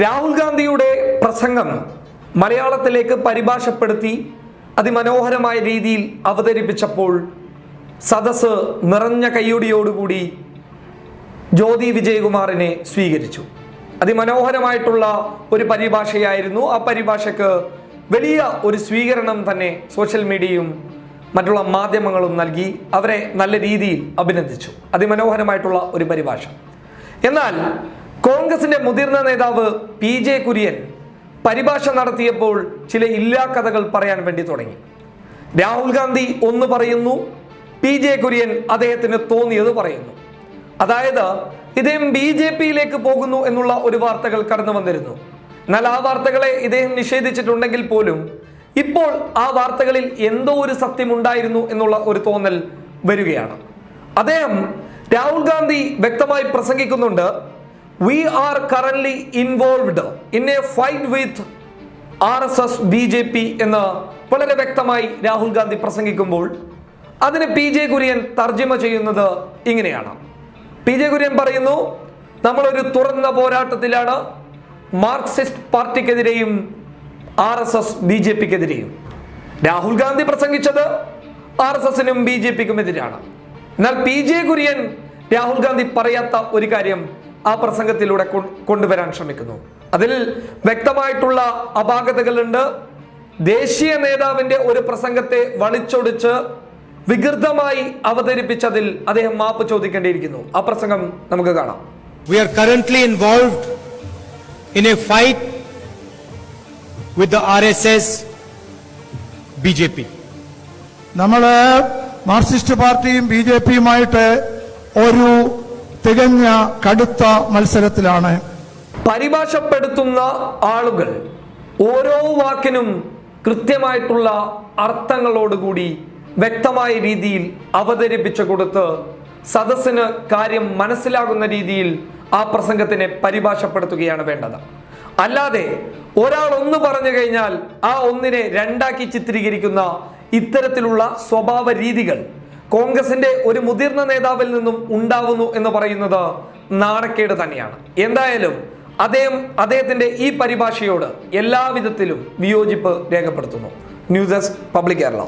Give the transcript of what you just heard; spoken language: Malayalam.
രാഹുൽ ഗാന്ധിയുടെ പ്രസംഗം മലയാളത്തിലേക്ക് പരിഭാഷപ്പെടുത്തി അതിമനോഹരമായ രീതിയിൽ അവതരിപ്പിച്ചപ്പോൾ സദസ്സ് നിറഞ്ഞ കയ്യൊടിയോടുകൂടി ജ്യോതി വിജയകുമാറിനെ സ്വീകരിച്ചു. അതിമനോഹരമായിട്ടുള്ള ഒരു പരിഭാഷയായിരുന്നു. ആ പരിഭാഷയ്ക്ക് വലിയ ഒരു സ്വീകരണം തന്നെ സോഷ്യൽ മീഡിയയും മറ്റുള്ള മാധ്യമങ്ങളും നൽകി അവരെ നല്ല രീതിയിൽ അഭിനന്ദിച്ചു. അതിമനോഹരമായിട്ടുള്ള ഒരു പരിഭാഷ. എന്നാൽ കോൺഗ്രസിന്റെ മുതിർന്ന നേതാവ് PJ കുര്യൻ പരിഭാഷ നടത്തിയപ്പോൾ ചില ഇല്ലാക്കഥകൾ പറയാൻ വേണ്ടി തുടങ്ങി. രാഹുൽ ഗാന്ധി ഒന്ന് പറയുന്നു, PJ കുര്യൻ അദ്ദേഹത്തിന് തോന്നിയത് പറയുന്നു. അതായത് ഇദ്ദേഹം BJP-യിലേക്ക് പോകുന്നു എന്നുള്ള ഒരു വാർത്തകൾ കടന്നു വന്നിരുന്നു. എന്നാൽ ആ വാർത്തകളെ ഇദ്ദേഹം നിഷേധിച്ചിട്ടുണ്ടെങ്കിൽ പോലും ഇപ്പോൾ ആ വാർത്തകളിൽ എന്തോ ഒരു സത്യം ഉണ്ടായിരുന്നു എന്നുള്ള ഒരു തോന്നൽ വരികയാണ്. അദ്ദേഹം രാഹുൽ ഗാന്ധി വ്യക്തമായി പ്രസംഗിക്കുന്നുണ്ട്, We are currently involved in a fight with RSS BJP എന്ന് വളരെ വ്യക്തമായി രാഹുൽ ഗാന്ധി പ്രസംഗിക്കുമ്പോൾ അതിന് PJ കുര്യൻ തർജ്ജിമ ചെയ്യുന്നത് ഇങ്ങനെയാണ്. PJ കുര്യൻ പറയുന്നു, നമ്മളൊരു തുറന്ന പോരാട്ടത്തിലാണ് മാർക്സിസ്റ്റ് പാർട്ടിക്കെതിരെയും RSS BJP-ക്കെതിരെയും. രാഹുൽ ഗാന്ധി പ്രസംഗിച്ചത് RSS-നും BJP-ക്കും എതിരാണ്. എന്നാൽ PJ കുര്യൻ രാഹുൽ ഗാന്ധി പറയാത്ത ഒരു കാര്യം ആ പ്രസംഗത്തിലൂടെ കൊണ്ടുവരാൻ ശ്രമിക്കുന്നു. അതിൽ വ്യക്തമായിട്ടുള്ള അപാകതകളുണ്ട്. ദേശീയ നേതാവിന്റെ ഒരു പ്രസംഗത്തെ വളിച്ചൊടിച്ച് വികൃതമായി അവതരിപ്പിച്ചതിൽ അദ്ദേഹം മാപ്പ് ചോദിക്കേണ്ടിയിരിക്കുന്നു. ആ പ്രസംഗം നമുക്ക് കാണാം. We are currently involved in a fight with the RSS BJP. നമ്മള് മാർക്സിസ്റ്റ് പാർട്ടിയും BJP-യുമായിട്ട് ഒരു തികഞ്ഞ കടുത്ത മത്സരത്തിലാണ്. പരിഭാഷപ്പെടുത്തുന്ന ആളുകൾ ഓരോ വാക്കിനും കൃത്യമായിട്ടുള്ള അർത്ഥങ്ങളോടുകൂടി വ്യക്തമായ രീതിയിൽ അവതരിപ്പിച്ചു കൊടുത്ത് സദസ്സിന് കാര്യം മനസ്സിലാകുന്ന രീതിയിൽ ആ പ്രസംഗത്തിനെ പരിഭാഷപ്പെടുത്തുകയാണ് വേണ്ടത്. അല്ലാതെ ഒരാൾ ഒന്ന് പറഞ്ഞു കഴിഞ്ഞാൽ ആ ഒന്നിനെ രണ്ടാക്കി ചിത്രീകരിക്കുന്ന ഇത്തരത്തിലുള്ള സ്വഭാവ രീതികൾ കോൺഗ്രസിന്റെ ഒരു മുതിർന്ന നേതാവിൽ നിന്നും ഉണ്ടാവുന്നു എന്ന് പറയുന്നത് നാണക്കേട് തന്നെയാണ്. എന്തായാലും അദ്ദേഹത്തിന്റെ ഈ പരിഭാഷയോട് എല്ലാവിധത്തിലും വിയോജിപ്പ് രേഖപ്പെടുത്തുന്നു. News desk public Kerala.